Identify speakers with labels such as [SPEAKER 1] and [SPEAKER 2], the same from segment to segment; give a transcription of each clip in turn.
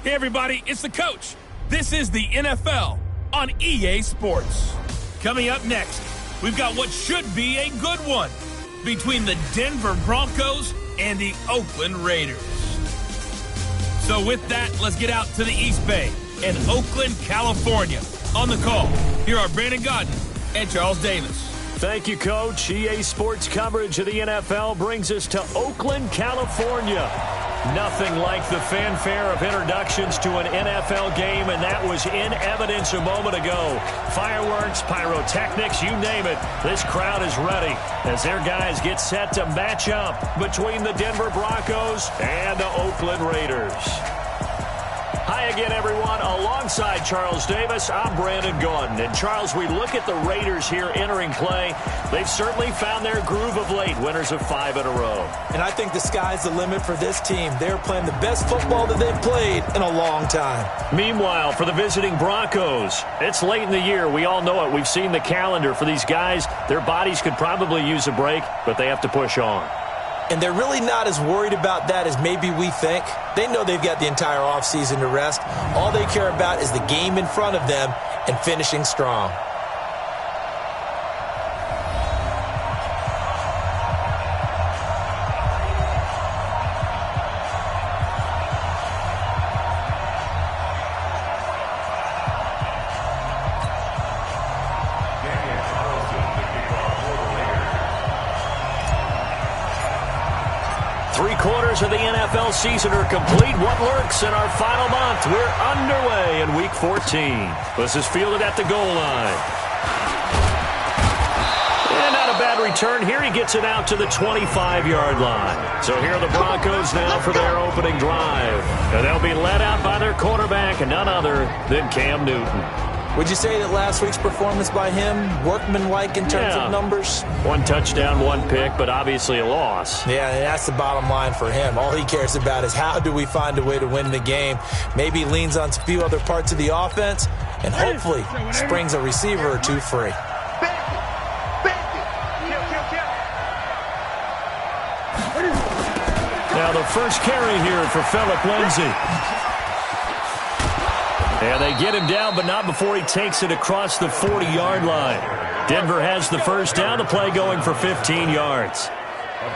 [SPEAKER 1] Hey everybody, it's the coach. This is the NFL on EA Sports. Coming up next, we've got what should be a good one between the Denver Broncos and the Oakland Raiders. So with that, let's get out to the East Bay in Oakland, California. On the call, here are Brandon Godden and Charles Davis.
[SPEAKER 2] Thank you, Coach. EA Sports coverage of the NFL brings us to Oakland, California. Nothing like the fanfare of introductions to an NFL game, and that was in evidence a moment ago. Fireworks, pyrotechnics, you name it. This crowd is ready as their guys get set to match up between the Denver Broncos and the Oakland Raiders. Hi again, everyone. Alongside Charles Davis, I'm Brandon Gaudin. And, Charles, we look at the Raiders here entering play. They've certainly found their groove of late, winners of 5 in a row.
[SPEAKER 3] And I think the sky's the limit for this team. They're playing the best football that they've played in a long time.
[SPEAKER 2] Meanwhile, for the visiting Broncos, it's late in the year. We all know it. We've seen the calendar for these guys. Their bodies could probably use a break, but they have to push on.
[SPEAKER 3] And they're really not as worried about that as maybe we think. They know they've got the entire offseason to rest. All they care about is the game in front of them and finishing strong.
[SPEAKER 2] Three-quarters of the NFL season are complete. What lurks in our final month? We're underway in Week 14. This is fielded at the goal line. And not a bad return here. He gets it out to the 25-yard line. So here are the Broncos now for their opening drive. And they'll be led out by their quarterback, and none other than Cam Newton.
[SPEAKER 3] Would you say that last week's performance by him, workmanlike in terms of numbers?
[SPEAKER 2] 1 touchdown, 1 pick, but obviously a loss.
[SPEAKER 3] Yeah, and that's the bottom line for him. All he cares about is how do we find a way to win the game. Maybe he leans on a few other parts of the offense and hopefully springs a receiver or two free.
[SPEAKER 2] Now the first carry here for Phillip Lindsay. And they get him down, but not before he takes it across the 40-yard line. Denver has the first down, the play going for 15 yards.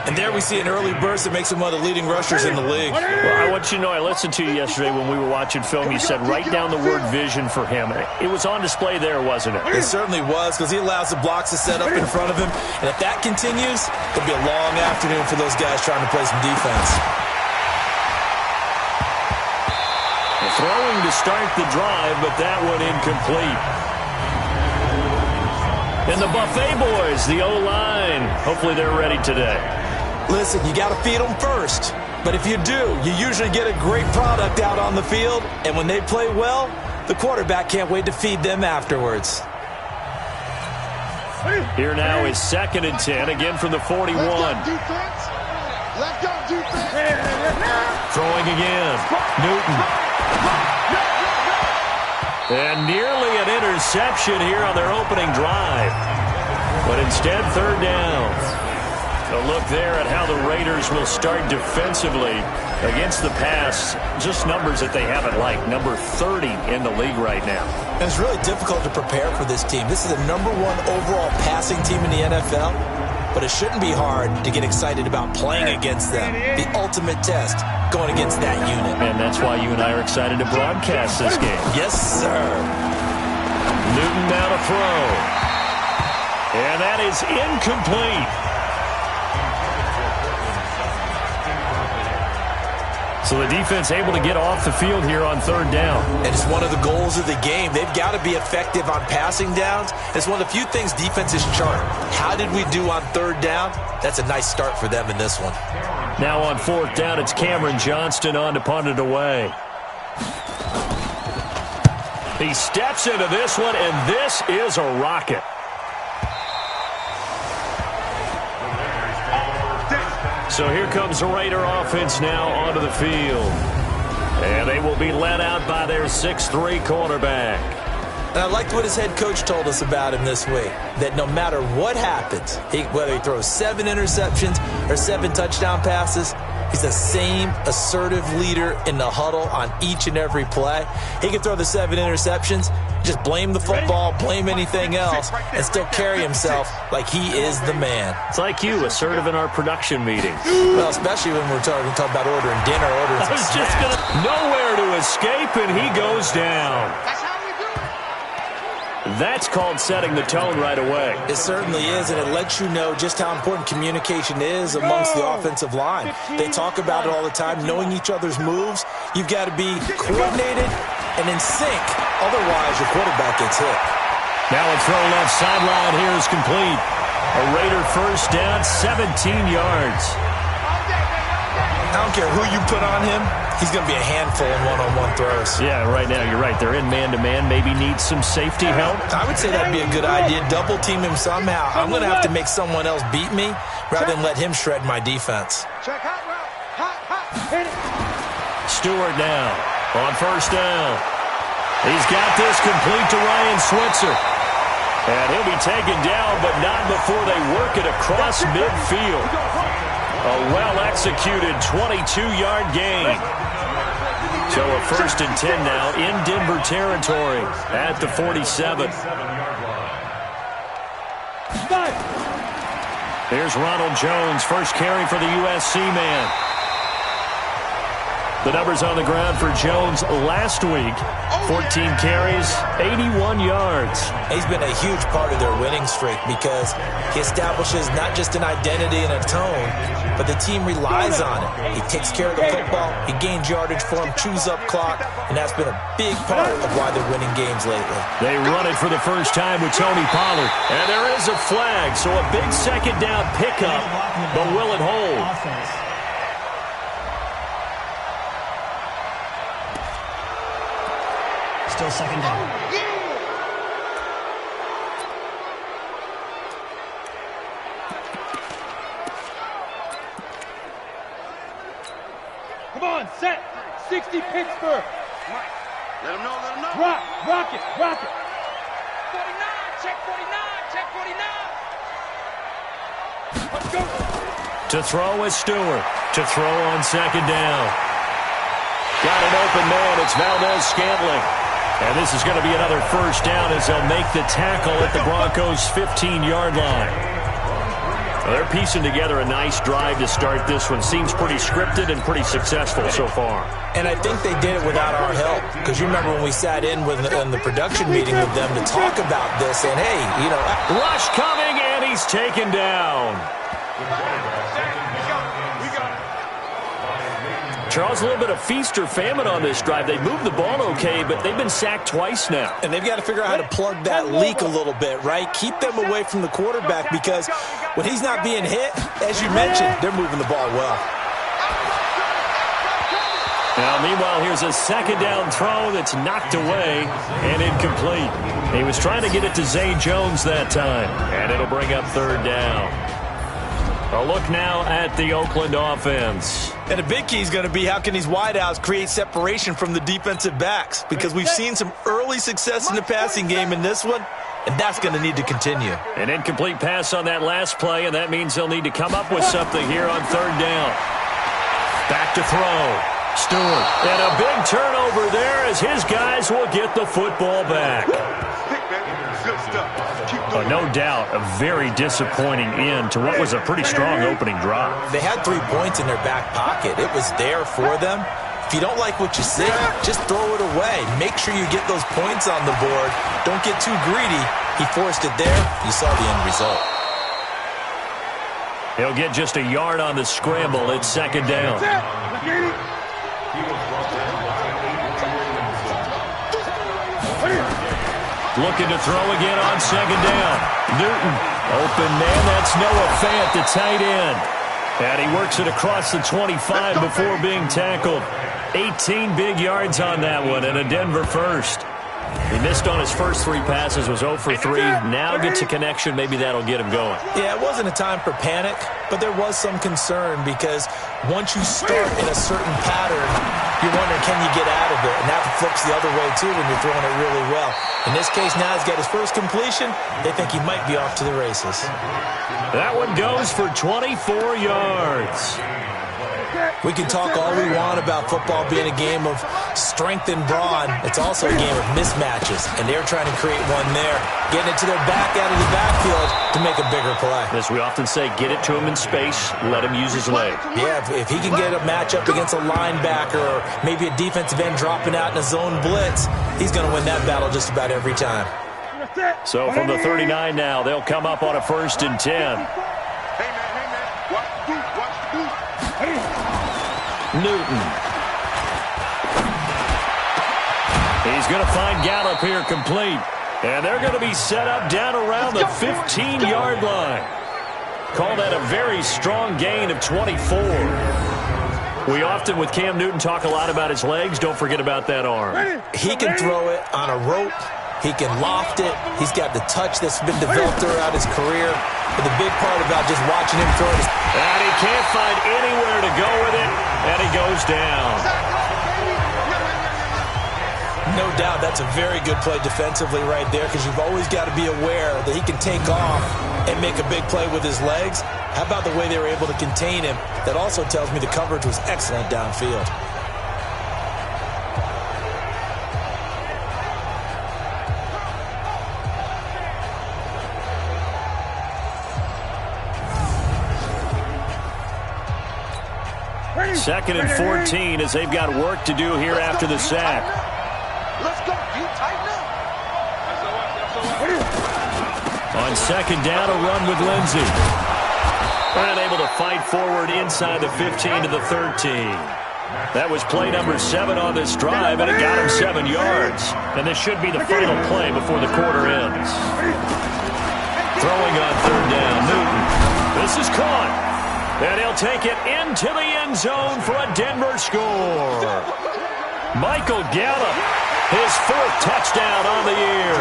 [SPEAKER 3] And there we see an early burst that makes him one of the leading rushers in the league.
[SPEAKER 2] Well, I want you to know, I listened to you yesterday when we were watching film. You said write down the word vision for him. It was on display there, wasn't it?
[SPEAKER 3] It certainly was, because he allows the blocks to set up in front of him. And if that continues, it'll be a long afternoon for those guys trying to play some defense.
[SPEAKER 2] Throwing to start the drive, but that one incomplete. And the Buffet boys, the O-line, hopefully they're ready today.
[SPEAKER 3] Listen, you got to feed them first. But if you do, you usually get a great product out on the field. And when they play well, the quarterback can't wait to feed them afterwards.
[SPEAKER 2] Here now is 2nd and 10, again from the 41.
[SPEAKER 4] Left up defense.
[SPEAKER 2] Throwing again. Newton. And nearly an interception here on their opening drive. But instead, 3rd down. A look there at how the Raiders will start defensively against the pass. Just numbers that they haven't liked. Number 30 in the league right now.
[SPEAKER 3] And it's really difficult to prepare for this team. This is the #1 overall passing team in the NFL. But it shouldn't be hard to get excited about playing against them. The ultimate test going against that unit.
[SPEAKER 2] And that's why you and I are excited to broadcast this game.
[SPEAKER 3] Yes, sir.
[SPEAKER 2] Newton now to throw. And that is incomplete. So the defense able to get off the field here on 3rd down.
[SPEAKER 3] And it's one of the goals of the game. They've got to be effective on passing downs. It's one of the few things defenses chart. How did we do on 3rd down? That's a nice start for them in this one.
[SPEAKER 2] Now on 4th down, it's Cameron Johnston on to punt it away. He steps into this one, and this is a rocket. So here comes the Raider offense now onto the field. And they will be led out by their 6'3" quarterback.
[SPEAKER 3] And I liked what his head coach told us about him this week, that no matter what happens, whether he throws 7 interceptions or 7 touchdown passes, He's the same assertive leader in the huddle on each and every play. He can throw the 7 interceptions, just blame the football, blame anything else, and still carry himself like he is the man.
[SPEAKER 2] It's like you, assertive in our production meeting.
[SPEAKER 3] Well, especially when we're talking about ordering dinner, ordering some snacks.
[SPEAKER 2] Just gonna nowhere to escape, and he goes down. That's called setting the tone right away.
[SPEAKER 3] It certainly is, and it lets you know just how important communication is amongst the offensive line. They talk about it all the time, knowing each other's moves. You've got to be coordinated and in sync. Otherwise, your quarterback gets hit.
[SPEAKER 2] Now a throw left sideline here is complete. A Raider first down, 17 yards.
[SPEAKER 3] I don't care who you put on him. He's going to be a handful in one-on-one throws.
[SPEAKER 2] Yeah, right now, you're right. They're in man-to-man. Maybe needs some safety help.
[SPEAKER 3] I would say that'd be a good idea. Double team him somehow. I'm going to have to make someone else beat me rather than let him shred my defense.
[SPEAKER 2] Stewart now on first down. He's got this complete to Ryan Switzer. And he'll be taken down, but not before they work it across midfield. A well-executed 22-yard gain. So a 1st and 10 now in Denver territory at the 47. Here's Ronald Jones, first carry for the USC man. The numbers on the ground for Jones last week. 14 carries, 81 yards.
[SPEAKER 3] He's been a huge part of their winning streak because he establishes not just an identity and a tone, but the team relies on it. He takes care of the football, he gains yardage for him, chews up clock, and that's been a big part of why they're winning games lately.
[SPEAKER 2] They run it for the first time with Tony Pollard. And there is a flag, so a big second down pickup, but will it hold?
[SPEAKER 4] Still second down.
[SPEAKER 5] Come on, set. 60 Pittsburgh.
[SPEAKER 6] Let him know, let him know.
[SPEAKER 5] Rock it, rock it.
[SPEAKER 6] 49, check 49, check 49.
[SPEAKER 5] Let's go.
[SPEAKER 2] To throw is Stewart. To throw on second down. Got an open man. It's Valdez-Scantling. And this is going to be another first down as they'll make the tackle at the Broncos' 15-yard line. Well, they're piecing together a nice drive to start this one. Seems pretty scripted and pretty successful so far.
[SPEAKER 3] And I think they did it without our help. Because you remember when we sat in the production meeting with them to talk about this. And, hey, you know.
[SPEAKER 2] Rush coming, and he's taken down. Charles, a little bit of feast or famine on this drive. They moved the ball okay, but they've been sacked twice now.
[SPEAKER 3] And they've got to figure out how to plug that leak a little bit, right? Keep them away from the quarterback because when he's not being hit, as you mentioned, they're moving the ball well.
[SPEAKER 2] Now, meanwhile, here's a second down throw that's knocked away and incomplete. He was trying to get it to Zay Jones that time, and it'll bring up third down. A look now at the Oakland offense.
[SPEAKER 3] And a big key is going to be how can these wideouts create separation from the defensive backs? Because we've seen some early success in the passing game in this one, and that's going to need to continue.
[SPEAKER 2] An incomplete pass on that last play, and that means they'll need to come up with something here on third down. Back to throw. Stewart. And a big turnover there as his guys will get the football back. No doubt a very disappointing end to what was a pretty strong opening drive.
[SPEAKER 3] They had 3 points in their back pocket. It was there for them. If you don't like what you see, just throw it away. Make sure you get those points on the board. Don't get too greedy. He forced it there. You saw the end result.
[SPEAKER 2] He'll get just a yard on the scramble. It's second down. Looking to throw again on second down. Newton, open man, that's Noah Fant, the tight end. And he works it across the 25 before being tackled. 18 big yards on that one and a Denver first. He missed on his first 3 passes, was 0 for 3. Now gets a connection. Maybe that'll get him going.
[SPEAKER 3] Yeah, it wasn't a time for panic, but there was some concern because once you start in a certain pattern, you're wondering, can you get out of it? And that flips the other way, too, when you're throwing it really well. In this case, now he's got his first completion. They think he might be off to the races.
[SPEAKER 2] That one goes for 24 yards.
[SPEAKER 3] We can talk all we want about football being a game of strength and brawn. It's also a game of mismatches, and they're trying to create one there, getting it to their back out of the backfield to make a bigger play.
[SPEAKER 2] As we often say, get it to him in space, let him use his leg.
[SPEAKER 3] Yeah, if he can get a matchup against a linebacker or maybe a defensive end dropping out in a zone blitz, he's going to win that battle just about every time.
[SPEAKER 2] So from the 39 now, they'll come up on a 1st and 10. Newton. He's going to find Gallup here complete. And they're going to be set up down around the 15-yard line. Call that a very strong gain of 24. We often, with Cam Newton, talk a lot about his legs. Don't forget about that arm.
[SPEAKER 3] He can throw it on a rope. He can loft it. He's got the touch that's been developed throughout his career. But the big part about just watching him throw it is...
[SPEAKER 2] And he can't find anywhere to go with it, and he goes down.
[SPEAKER 3] No doubt that's a very good play defensively right there, because you've always got to be aware that he can take off and make a big play with his legs. How about the way they were able to contain him? That also tells me the coverage was excellent downfield.
[SPEAKER 2] Second and 14 as they've got work to do here after the sack.
[SPEAKER 6] Let's go. You tighten up.
[SPEAKER 2] On second down, a run with Lindsey. Unable to fight forward inside the 15 to the 13. That was play number 7 on this drive, and it got him 7 yards. And this should be the final play before the quarter ends. Throwing on third down, Newton. This is caught. And he'll take it into the end zone for a Denver score. Michael Gallup, his 4th touchdown on the year,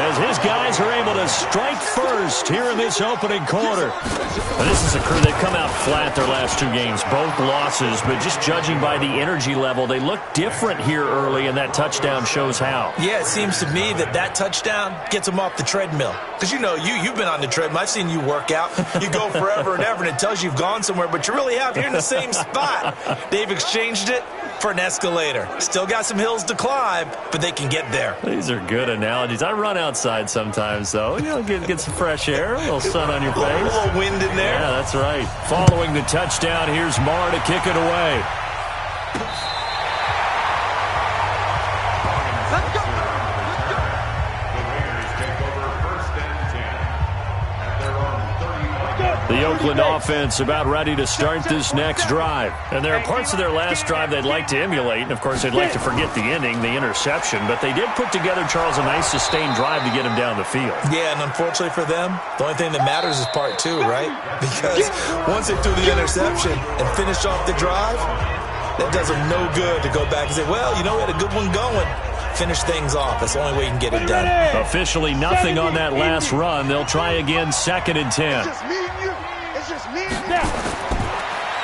[SPEAKER 2] as his guys are able to strike first here in this opening quarter. And this is a crew, they've come out flat their last 2 games, both losses, but just judging by the energy level, they look different here early, and that touchdown shows how.
[SPEAKER 3] Yeah, it seems to me that touchdown gets them off the treadmill. Because you know, you've been on the treadmill. I've seen you work out. You go forever and ever, and it tells you you've gone somewhere, but you really have. You're in the same spot. They've exchanged it for an escalator. Still got some hills to climb, but they can get there.
[SPEAKER 2] These are good analogies. I run outside sometimes, though. You know, get some fresh air, a little sun on your face.
[SPEAKER 3] A little wind in there.
[SPEAKER 2] Yeah, that's right. Following the touchdown, here's Marr to kick it away. The Oakland offense about ready to start this next drive. And there are parts of their last drive they'd like to emulate. And, of course, they'd like to forget the ending, the interception. But they did put together, Charles, a nice sustained drive to get him down the field.
[SPEAKER 3] Yeah, and unfortunately for them, the only thing that matters is part 2, right? Because once they threw the interception and finished off the drive, that does them no good to go back and say, well, you know, we had a good one going. Finish things off. That's the only way you can get it done.
[SPEAKER 2] Officially nothing on that last run. They'll try again, 2nd and 10.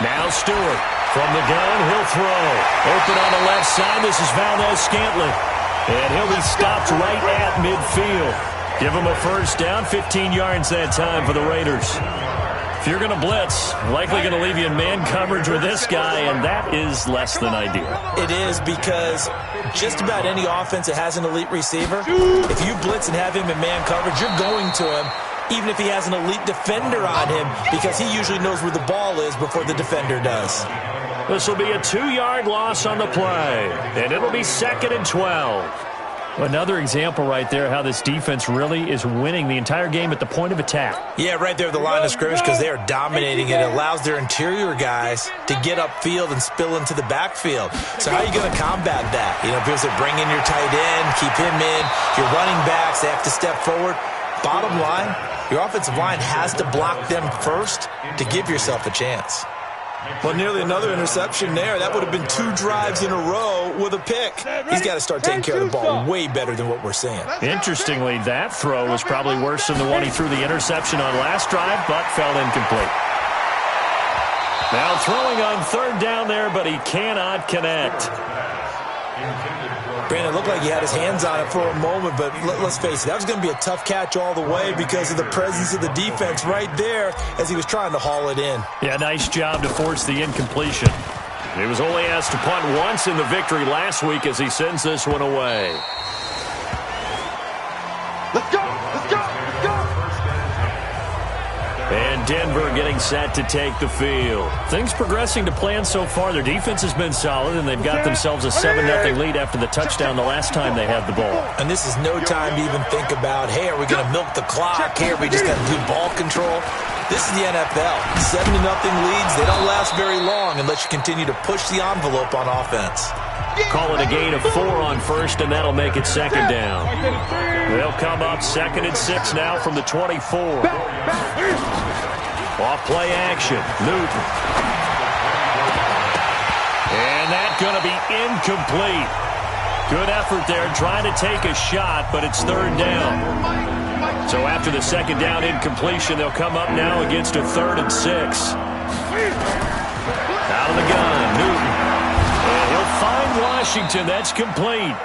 [SPEAKER 2] Now Stewart from the gun. He'll throw. Open on the left side. This is Valdez-Scantling. And he'll be stopped right at midfield. Give him a first down. 15 yards that time for the Raiders. If you're going to blitz, likely going to leave you in man coverage with this guy, and that is less than ideal.
[SPEAKER 3] It is, because just about any offense that has an elite receiver, if you blitz and have him in man coverage, you're going to him, even if he has an elite defender on him, because he usually knows where the ball is before the defender does.
[SPEAKER 2] This will be a 2-yard loss on the play, and it'll be 2nd and 12. Another example right there how this defense really is winning the entire game at the point of attack.
[SPEAKER 3] Yeah, right there at the line of scrimmage, because they are dominating it. It allows their interior guys to get upfield and spill into the backfield. So how are you going to combat that? You know, people say bring in your tight end, keep him in. Your running backs, they have to step forward. Bottom line, your offensive line has to block them first to give yourself a chance. Well, nearly another interception there. That would have been 2 drives in a row with a pick. He's got to start taking care of the ball way better than what we're seeing.
[SPEAKER 2] Interestingly, that throw was probably worse than the one he threw the interception on last drive, but fell incomplete. Now throwing on 3rd down there, but he cannot connect.
[SPEAKER 3] Brandon, it looked like he had his hands on it for a moment, but let's face it, that was going to be a tough catch all the way because of the presence of the defense right there as he was trying to haul it in.
[SPEAKER 2] Yeah, nice job to force the incompletion. He was only asked to punt once in the victory last week as he sends this one away.
[SPEAKER 6] Let's go! Let's go! Let's go!
[SPEAKER 2] And Denver getting set to take the field. Things progressing to plan so far. Their defense has been solid, and they've got themselves a 7-0 lead after the touchdown the last time they had the ball.
[SPEAKER 3] And this is no time to even think about, hey, are we going to milk the clock? Hey, are we just going to do ball control? This is the NFL. 7-0 leads, they don't last very long unless you continue to push the envelope on offense.
[SPEAKER 2] Call it a gain of 4 on first, and that'll make it second down. They'll come up 2nd and 6 now from the 24. Off play action, Newton. And that's going to be incomplete. Good effort there, trying to take a shot, but it's 3rd down. So after the 2nd down incompletion, they'll come up now against a 3rd and 6. Out of the gun, Newton. And he'll find Washington. That's complete.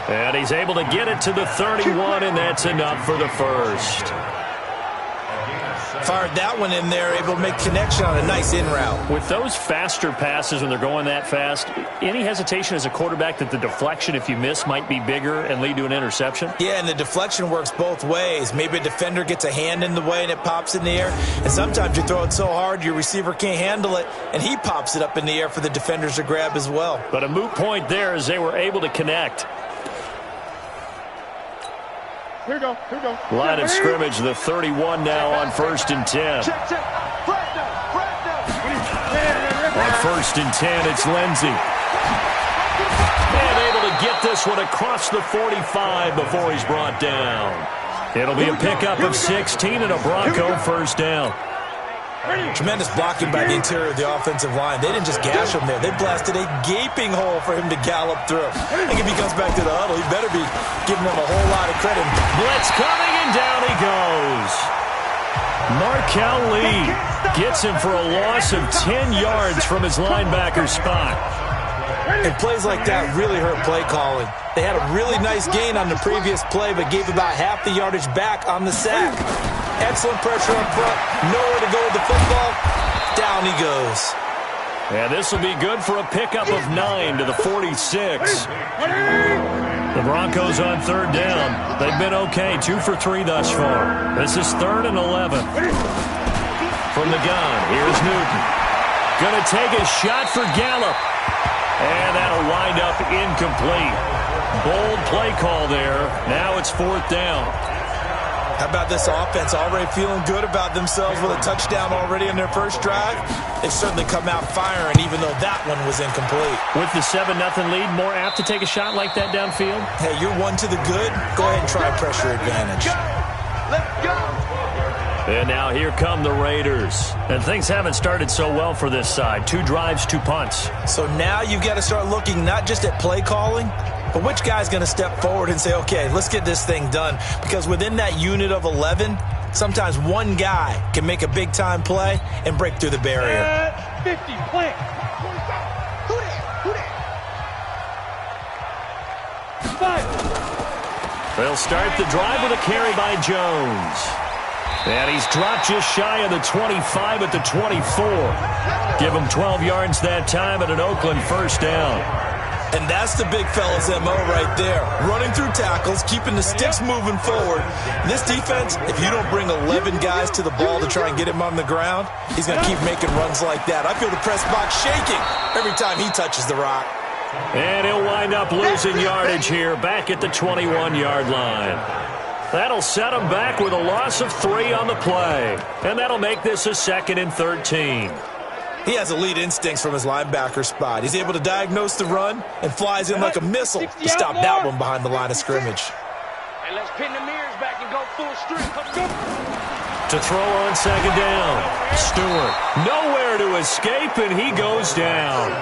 [SPEAKER 2] And he's able to get it to the 31, and that's enough for the first.
[SPEAKER 3] Fired that one in there, able to make connection on a nice in route.
[SPEAKER 2] With those faster passes when they're going that fast, any hesitation as a quarterback that the deflection, if you miss, might be bigger and lead to an interception?
[SPEAKER 3] Yeah, and the deflection works both ways. Maybe a defender gets a hand in the way and it pops in the air. And sometimes you throw it so hard your receiver can't handle it, and he pops it up in the air for the defenders to grab as well.
[SPEAKER 2] But a moot point there as they were able to connect.
[SPEAKER 5] Here we go. Here we go.
[SPEAKER 2] Line of scrimmage, the 31 now on 1st and 10.
[SPEAKER 6] Check, check. Flag down. Flag down.
[SPEAKER 2] On 1st and 10, it's Lindsey. And able to get this one across the 45 before he's brought down. It'll be a pickup of 16 and a Bronco first down.
[SPEAKER 3] Tremendous blocking by the interior of the offensive line. They didn't just gash him there. They blasted a gaping hole for him to gallop through. I think if he comes back to the huddle, he better be giving them a whole lot of credit.
[SPEAKER 2] Blitz coming, and down he goes. Markel Lee gets him for a loss of 10 yards from his linebacker spot.
[SPEAKER 3] And plays like that really hurt play calling. They had a really nice gain on the previous play, but gave about half the yardage back on the sack. Excellent pressure up front. Nowhere to go with the football. Down he goes.
[SPEAKER 2] And this will be good for a pickup of 9 to the 46. The Broncos on 3rd down. They've been okay, 2 for 3 thus far. This is 3rd and 11. From the gun, here's Newton. Going to take a shot for Gallup. And that'll wind up incomplete. Bold play call there. Now it's 4th down.
[SPEAKER 3] How about this offense already feeling good about themselves with a touchdown already in their first drive? They've certainly come out firing, even though that one was incomplete.
[SPEAKER 2] With the 7-0 lead, more apt to take a shot like that downfield?
[SPEAKER 3] Hey, you're 1 to the good. Go ahead and try pressure advantage.
[SPEAKER 6] Let's go.
[SPEAKER 2] And now here come the Raiders. And things haven't started so well for this side. 2 drives, 2 punts.
[SPEAKER 3] So now you've got to start looking not just at play calling, but which guy's going to step forward and say, okay, let's get this thing done. Because within that unit of 11, sometimes one guy can make a big-time play and break through the barrier.
[SPEAKER 5] 50, plant.
[SPEAKER 6] Who that?
[SPEAKER 5] 5.
[SPEAKER 2] They'll start the drive with a carry by Jones. And he's dropped just shy of the 25 at the 24. Give him 12 yards that time at an Oakland first down.
[SPEAKER 3] And that's the big fella's MO right there. Running through tackles, keeping the sticks moving forward. And this defense, if you don't bring 11 guys to the ball to try and get him on the ground, he's going to keep making runs like that. I feel the press box shaking every time he touches the rock.
[SPEAKER 2] And he'll wind up losing yardage here back at the 21-yard line. That'll set him back with a loss of 3 on the play. And that'll make this a 2nd and 13.
[SPEAKER 3] He has elite instincts from his linebacker spot. He's able to diagnose the run and flies in like a missile to stop that one behind the line of scrimmage.
[SPEAKER 6] And let's pin the mirrors back and go full strength.
[SPEAKER 2] To throw on 2nd down. Stewart nowhere to escape, and he goes down.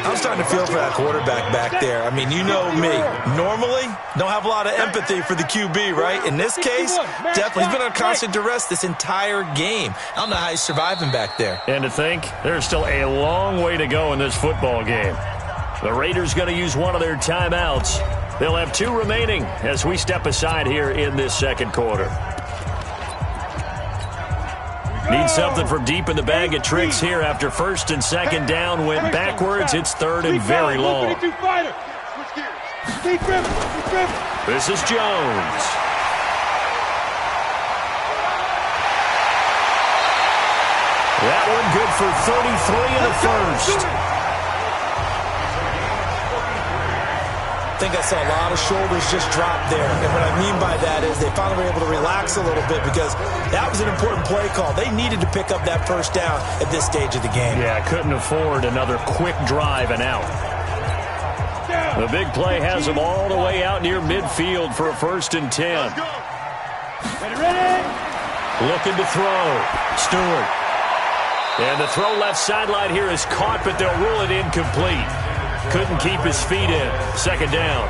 [SPEAKER 3] I'm starting to feel for that quarterback back there. I mean, you know me. Normally, don't have a lot of empathy for the QB, right? In this case, definitely he's been on constant duress this entire game. I don't know how he's surviving back there.
[SPEAKER 2] And to think, there's still a long way to go in this football game. The Raiders going to use one of their timeouts. They'll have 2 remaining as we step aside here in this second quarter. Need something from deep in the bag of tricks here after first and second down went backwards. It's third and very long. This is Jones. That one good for 33 in the first.
[SPEAKER 3] I think I saw a lot of shoulders just drop there. And what I mean by that is they finally were able to relax a little bit because that was an important play call. They needed to pick up that first down at this stage of the game.
[SPEAKER 2] Yeah, couldn't afford another quick drive and out. The big play has them all the way out near midfield for a 1st and 10.
[SPEAKER 5] Ready?
[SPEAKER 2] Looking to throw. Stewart. And the throw left sideline here is caught, but they'll rule it incomplete. Couldn't keep his feet in. Second down.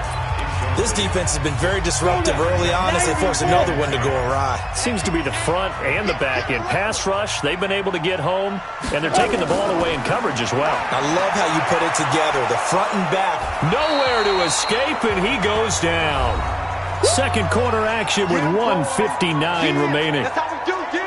[SPEAKER 3] This defense has been very disruptive early on as they force another one to go awry.
[SPEAKER 2] Seems to be the front and the back end. Pass rush, they've been able to get home, and they're taking the ball away in coverage as well.
[SPEAKER 3] I love how you put it together, the front and back.
[SPEAKER 2] Nowhere to escape, and he goes down. Second quarter action with 1:59 remaining.
[SPEAKER 6] That's how we do, D.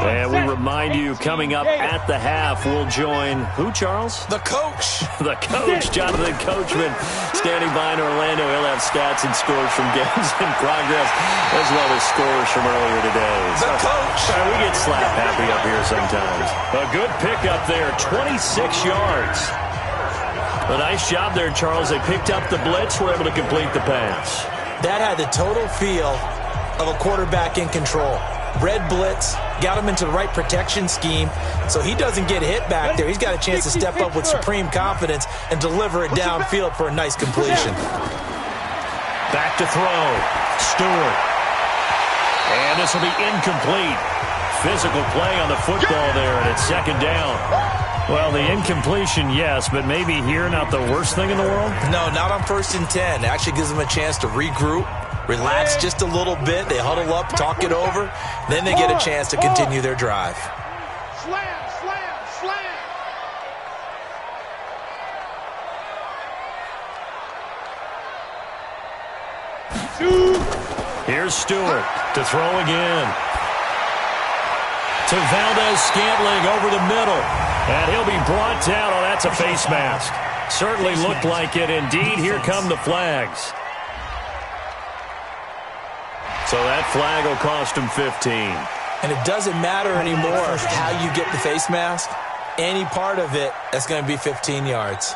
[SPEAKER 2] And we remind you, coming up at the half, we'll join who, Charles?
[SPEAKER 3] The coach.
[SPEAKER 2] The coach, Jonathan Coachman, standing by in Orlando. He'll have stats and scores from games in progress, as well as scores from earlier today.
[SPEAKER 3] The coach.
[SPEAKER 2] We get slap happy up here sometimes. A good pickup there, 26 yards. A nice job there, Charles. They picked up the blitz, were able to complete the pass.
[SPEAKER 3] That had the total feel of a quarterback in control. Red blitz, got him into the right protection scheme, so he doesn't get hit back there. He's got a chance to step up with supreme confidence and deliver it downfield for a nice completion.
[SPEAKER 2] Back to throw. Stewart. And this will be incomplete. Physical play on the football there, and it's second down. Well, the incompletion, yes, but maybe here not the worst thing in the world?
[SPEAKER 3] No, not on 1st and 10. It actually gives them a chance to regroup, relax just a little bit. They huddle up, talk it over. Then they get a chance to continue their drive.
[SPEAKER 6] Slam, slam, slam.
[SPEAKER 2] Here's Stewart to throw again. To Valdez-Scantling over the middle. And he'll be brought down. Oh, that's a face mask. Certainly looked like it. Indeed, here come the flags. So that flag will cost him 15.
[SPEAKER 3] And it doesn't matter anymore how you get the face mask. Any part of it, that's going to be 15 yards.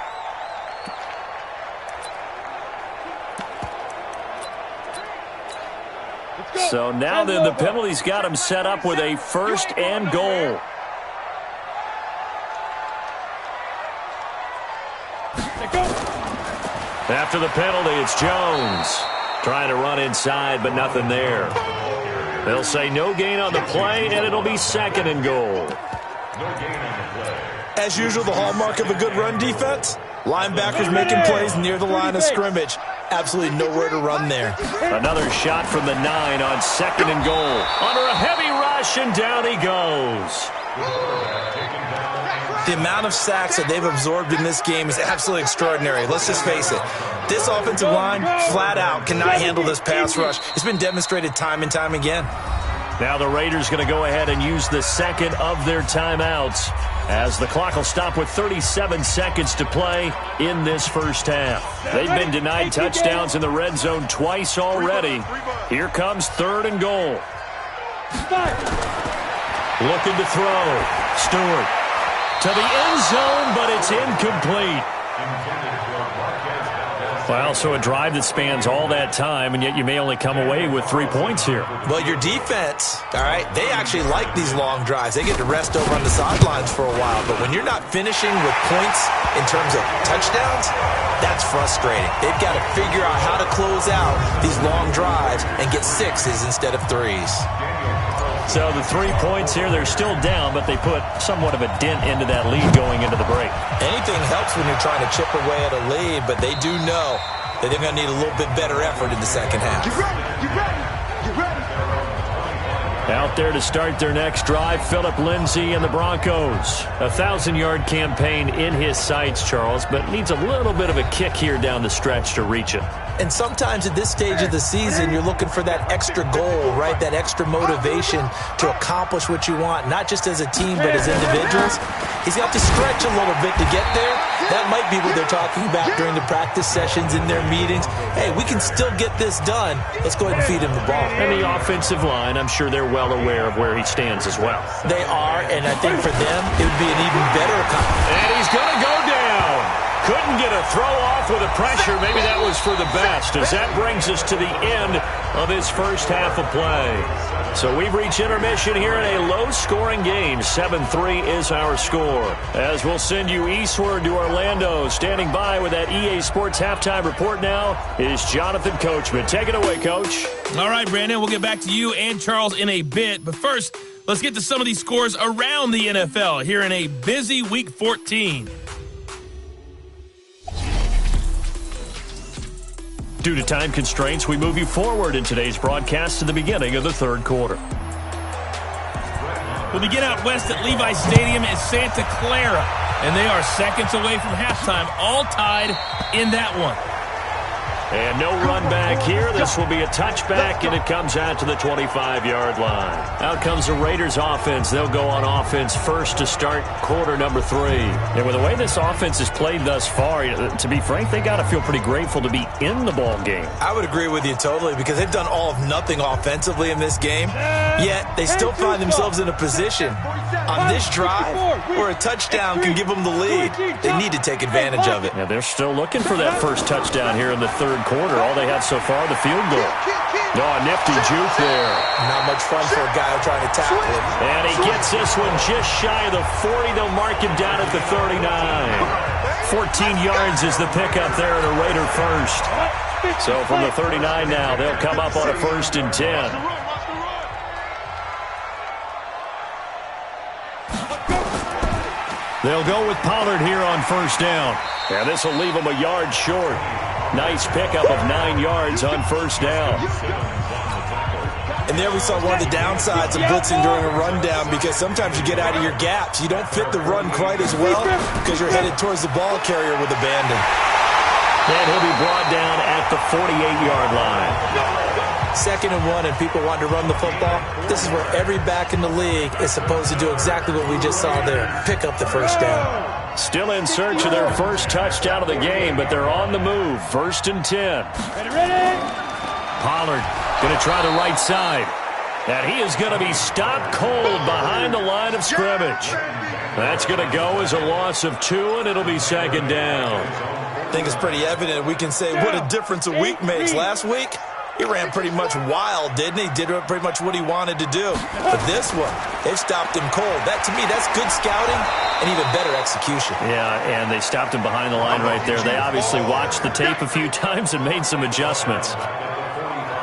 [SPEAKER 2] So now then the penalty's got him set up with a 1st and goal. After the penalty, it's Jones. Trying to run inside, but nothing there. They'll say no gain on the play, and it'll be 2nd and goal.
[SPEAKER 3] As usual, the hallmark of a good run defense, linebackers making plays near the line of scrimmage. Absolutely nowhere to run there.
[SPEAKER 2] Another shot from the 9 on 2nd and goal. Under a heavy rush, and down he goes.
[SPEAKER 3] The amount of sacks that they've absorbed in this game is absolutely extraordinary. Let's just face it. This offensive line, flat out, cannot handle this pass rush. It's been demonstrated time and time again.
[SPEAKER 2] Now the Raiders going to go ahead and use the second of their timeouts, as the clock will stop with 37 seconds to play in this first half. They've been denied touchdowns in the red zone twice already. Here comes 3rd and goal. Looking to throw. Stewart to the end zone, but it's incomplete. Well, so a drive that spans all that time, and yet you may only come away with 3 points here.
[SPEAKER 3] Well, your defense, all right, they actually like these long drives. They get to rest over on the sidelines for a while. But when you're not finishing with points in terms of touchdowns, That's frustrating. They've got to figure out how to close out these long drives and get sixes instead of threes.
[SPEAKER 2] So the 3 points here, they're still down, but they put somewhat of a dent into that lead going into the break.
[SPEAKER 3] Anything helps when you're trying to chip away at a lead, but they do know that they're going to need a little bit better effort in the second half.
[SPEAKER 6] Get ready, get ready, get ready.
[SPEAKER 2] Out there to start their next drive, Phillip Lindsay and the Broncos. A 1,000-yard campaign in his sights, Charles, but needs a little bit of a kick here down the stretch to reach it.
[SPEAKER 3] And sometimes at this stage of the season, you're looking for that extra goal, right? That extra motivation to accomplish what you want, not just as a team, but as individuals. He's got to stretch a little bit to get there. That might be what they're talking about during the practice sessions, in their meetings. Hey, we can still get this done. Let's go ahead and feed him the ball.
[SPEAKER 2] And the offensive line, I'm sure they're well aware of where he stands as well.
[SPEAKER 3] They are, and I think for them, it would be an even better accomplishment.
[SPEAKER 2] And he's going to go down. Couldn't get a throw off with the pressure. Maybe that was for the best, as that brings us to the end of his first half of play. So we've reached intermission here in a low-scoring game. 7-3 is our score. As we'll send you eastward to Orlando. Standing by with that EA Sports halftime report now is Jonathan Coachman. Take it away, Coach.
[SPEAKER 1] All right, Brandon, we'll get back to you and Charles in a bit. But first, let's get to some of these scores around the NFL here in a busy Week 14.
[SPEAKER 2] Due to time constraints, we move you forward in today's broadcast to the beginning of the third quarter.
[SPEAKER 1] We'll begin out west at Levi Stadium in Santa Clara, and they are seconds away from halftime, all tied in that one.
[SPEAKER 2] And no run back here. This will be a touchback, and it comes out to the 25-yard line. Out comes the Raiders offense. They'll go on offense first to start quarter number 3. And with the way this offense has played thus far, to be frank, they got to feel pretty grateful to be in the ball game.
[SPEAKER 3] I would agree with you totally, because they've done all of nothing offensively in this game, yet they still find themselves in a position on this drive where a touchdown can give them the lead. They need to take advantage of it.
[SPEAKER 2] Yeah, they're still looking for that first touchdown here in the third quarter. All they have so far, the field goal. Oh, nifty juke there.
[SPEAKER 3] Not much fun for a guy trying to tackle him.
[SPEAKER 2] And he gets this one just shy of the 40. They'll mark him down at the 39. 14 yards is the pickup there at a Raider first. So from the 39 now, they'll come up on a 1st and 10. They'll go with Pollard here on first down. And this will leave them a yard short. Nice pickup of 9 yards on first down.
[SPEAKER 3] And there we saw one of the downsides of blitzing during a rundown, because sometimes you get out of your gaps. You don't fit the run quite as well because you're headed towards the ball carrier with abandon.
[SPEAKER 2] And he'll be brought down at the 48-yard line.
[SPEAKER 3] 2nd and 1, and people want to run the football. This is where every back in the league is supposed to do exactly what we just saw there. Pick up the first down.
[SPEAKER 2] Still in search of their first touchdown of the game, but they're on the move. 1st and 10.
[SPEAKER 6] Ready.
[SPEAKER 2] Pollard going to try the right side. And he is going to be stopped cold behind the line of scrimmage. That's going to go as a loss of 2, and it'll be 2nd down.
[SPEAKER 3] I think it's pretty evident. We can say what a difference a week makes. Last week, he ran pretty much wild, didn't he? Did pretty much what he wanted to do. But this one, they've stopped him cold. That, to me, that's good scouting and even better execution.
[SPEAKER 2] Yeah, and they stopped him behind the line right there. They obviously watched the tape a few times and made some adjustments.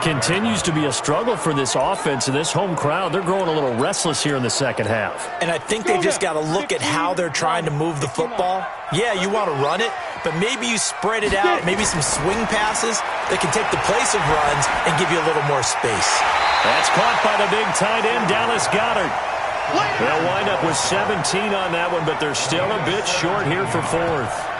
[SPEAKER 2] Continues to be a struggle for this offense and this home crowd. They're growing a little restless here in the second half.
[SPEAKER 3] And I think they've just got to look at how they're trying to move the football. Yeah, you want to run it, but maybe you spread it out, maybe some swing passes that can take the place of runs and give you a little more space.
[SPEAKER 2] That's caught by the big tight end, Dallas Goedert. They'll wind up with 17 on that one, but they're still a bit short here for 4th.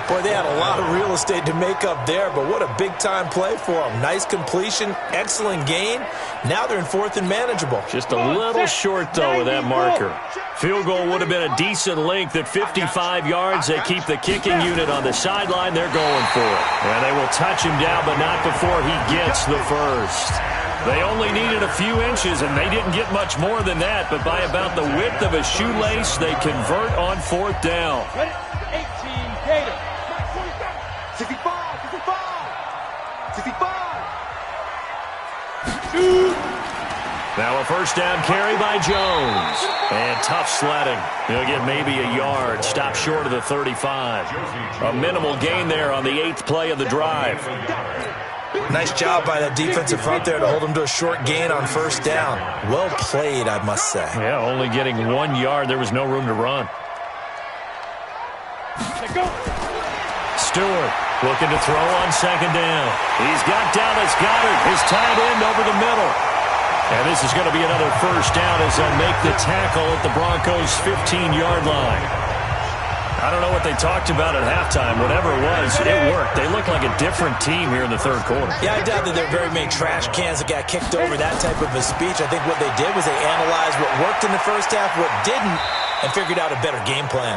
[SPEAKER 3] Boy, they had a lot of real estate to make up there, but what a big-time play for them. Nice completion, excellent gain. Now they're in 4th and manageable.
[SPEAKER 2] Just a little short, though, with that marker. Field goal would have been a decent length at 55 yards. They keep the kicking unit on the sideline. They're going for it. And they will touch him down, but not before he gets the first. They only needed a few inches, and they didn't get much more than that, but by about the width of a shoelace, they convert on 4th down.
[SPEAKER 6] 18 Gator. 65, 65, 65.
[SPEAKER 2] Now a first down carry by Jones. And tough sledding. He'll get maybe a yard. Stop short of the 35. A minimal gain there on the 8th play of the drive.
[SPEAKER 3] Nice job by that defensive front there to hold him to a short gain on first down. Well played, I must say.
[SPEAKER 2] Yeah, only getting 1 yard. There was no room to run. Stewart looking to throw on second down. He's got Dallas Goedert, his tight end, over the middle. And this is going to be another first down as they'll make the tackle at the Broncos' 15-yard line. I don't know what they talked about at halftime. Whatever it was, it worked. They look like a different team here in the third quarter.
[SPEAKER 3] Yeah, I doubt that there are very many trash cans that got kicked over that type of a speech. I think what they did was they analyzed what worked in the first half, what didn't, and figured out a better game plan.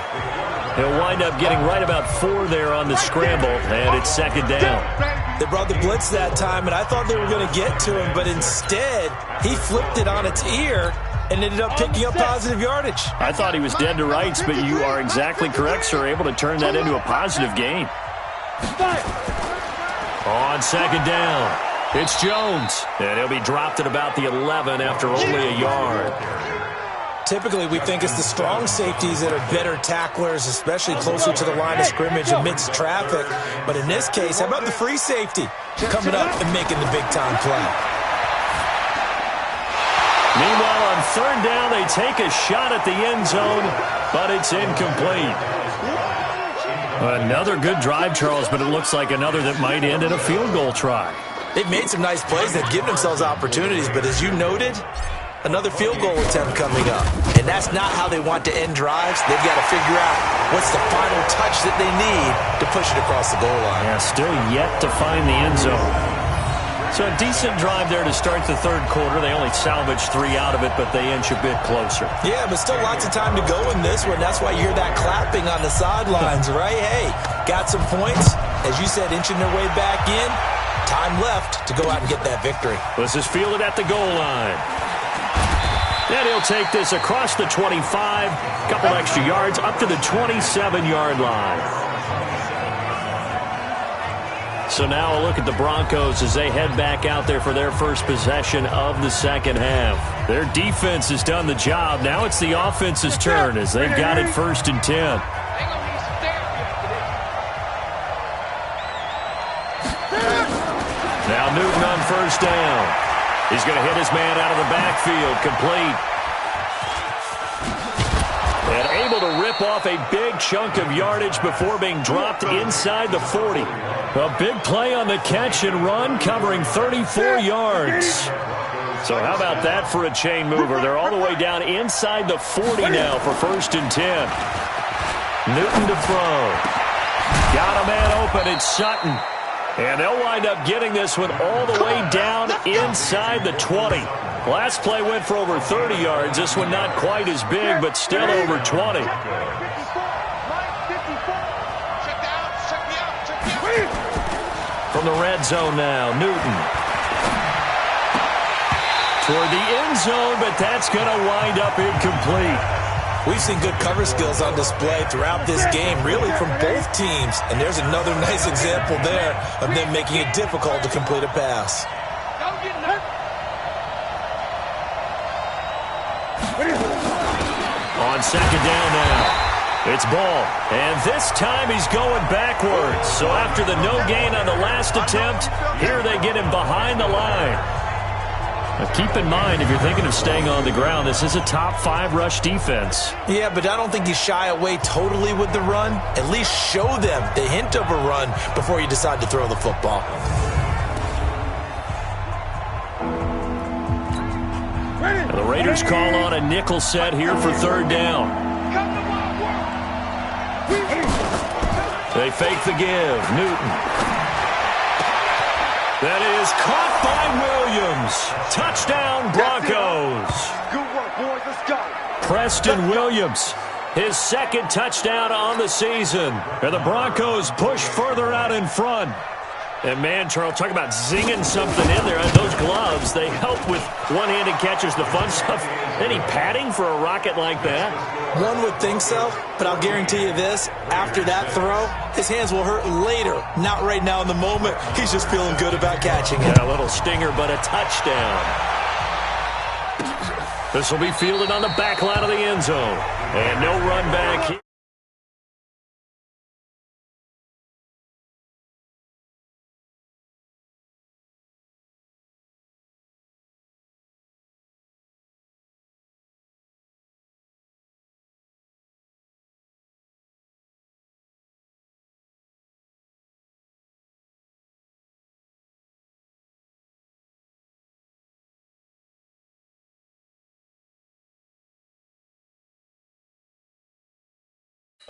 [SPEAKER 2] He'll wind up getting right about 4 there on the scramble, and it's second down.
[SPEAKER 3] They brought the blitz that time, and I thought they were going to get to him, but instead, he flipped it on its ear and ended up picking up positive yardage.
[SPEAKER 2] I thought he was dead to rights, but you are exactly correct, sir. Able to turn that into a positive gain. On second down, it's Jones, and he'll be dropped at about the 11 after only a yard.
[SPEAKER 3] Typically, we think it's the strong safeties that are better tacklers, especially closer to the line of scrimmage amidst traffic. But in this case, how about the free safety coming up and making the big-time play?
[SPEAKER 2] Meanwhile, on third down, they take a shot at the end zone, but it's incomplete. Another good drive, Charles, but it looks like another that might end in a field goal try.
[SPEAKER 3] They've made some nice plays. They've given themselves opportunities, but as you noted, another field goal attempt coming up. And that's not how they want to end drives. They've got to figure out what's the final touch that they need to push it across the goal line.
[SPEAKER 2] Yeah, still yet to find the end zone. So a decent drive there to start the third quarter. They only salvaged 3 out of it, but they inch a bit closer.
[SPEAKER 3] Yeah, but still lots of time to go in this one. That's why you hear that clapping on the sidelines, right? Hey, got some points. As you said, inching their way back in. Time left to go out and get that victory.
[SPEAKER 2] This is fielded at the goal line. And he'll take this across the 25, couple extra yards, up to the 27-yard line. So now a look at the Broncos as they head back out there for their first possession of the second half. Their defense has done the job. Now it's the offense's turn as they've got it 1st and 10. Now Newton on first down. He's going to hit his man out of the backfield, complete. And able to rip off a big chunk of yardage before being dropped inside the 40. A big play on the catch and run, covering 34 yards. So how about that for a chain mover? They're all the way down inside the 40 now for 1st and 10. Newton to throw. Got a man open. It's Sutton. And they'll wind up getting this one all the way down inside the 20. Last play went for over 30 yards. This one not quite as big, but still over 20. From the red zone now, Newton. Toward the end zone, but that's going to wind up incomplete.
[SPEAKER 3] We've seen good cover skills on display throughout this game, really from both teams. And there's another nice example there of them making it difficult to complete a pass.
[SPEAKER 2] On second down now, it's Ball. And this time he's going backwards. So after the no gain on the last attempt, here they get him behind the line. Now keep in mind, if you're thinking of staying on the ground, this is a top 5 rush defense.
[SPEAKER 3] Yeah, but I don't think you shy away totally with the run. At least show them the hint of a run before you decide to throw the football.
[SPEAKER 2] And the Raiders call on a nickel set here for third down. They fake the give. Newton. That is caught by Williams. Touchdown, Broncos.
[SPEAKER 6] Good work, boys. Let's go.
[SPEAKER 2] Preston Williams, his 2nd touchdown on the season. And the Broncos push further out in front. And man, Charles, talk about zinging something in there. And those gloves, they help with one-handed catches, the fun stuff. Any padding for a rocket like that?
[SPEAKER 3] One would think so, but I'll guarantee you this. After that throw, his hands will hurt later. Not right now in the moment. He's just feeling good about catching it.
[SPEAKER 2] Yeah, a little stinger, but a touchdown. This will be fielded on the back line of the end zone. And no run back here.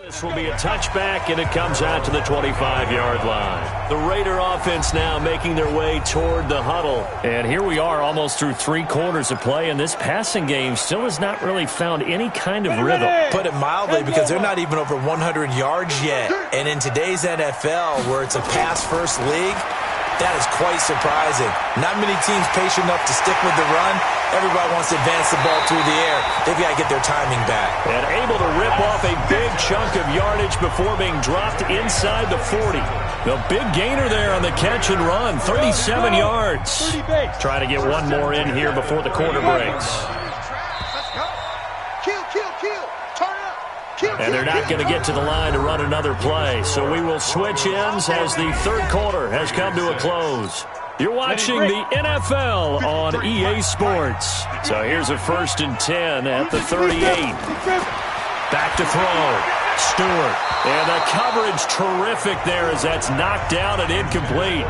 [SPEAKER 2] This will be a touchback, and it comes out to the 25-yard line. The Raider offense now making their way toward the huddle. And here we are almost through 3 quarters of play, and this passing game still has not really found any kind of rhythm.
[SPEAKER 3] Put it mildly, because they're not even over 100 yards yet. And in today's NFL, where it's a pass-first league, that is quite surprising. Not many teams patient enough to stick with the run. Everybody wants to advance the ball through the air. They've got to get their timing back.
[SPEAKER 2] And able to rip off a big chunk of yardage before being dropped inside the 40. The big gainer there on the catch and run, 37 yards. Trying to get one more in here before the quarter breaks. And they're not going to get to the line to run another play. So we will switch ends as the third quarter has come to a close. You're watching the NFL on EA Sports. So here's a 1st and 10 at the 38. Back to throw. Stewart. And the coverage terrific there as that's knocked down and incomplete.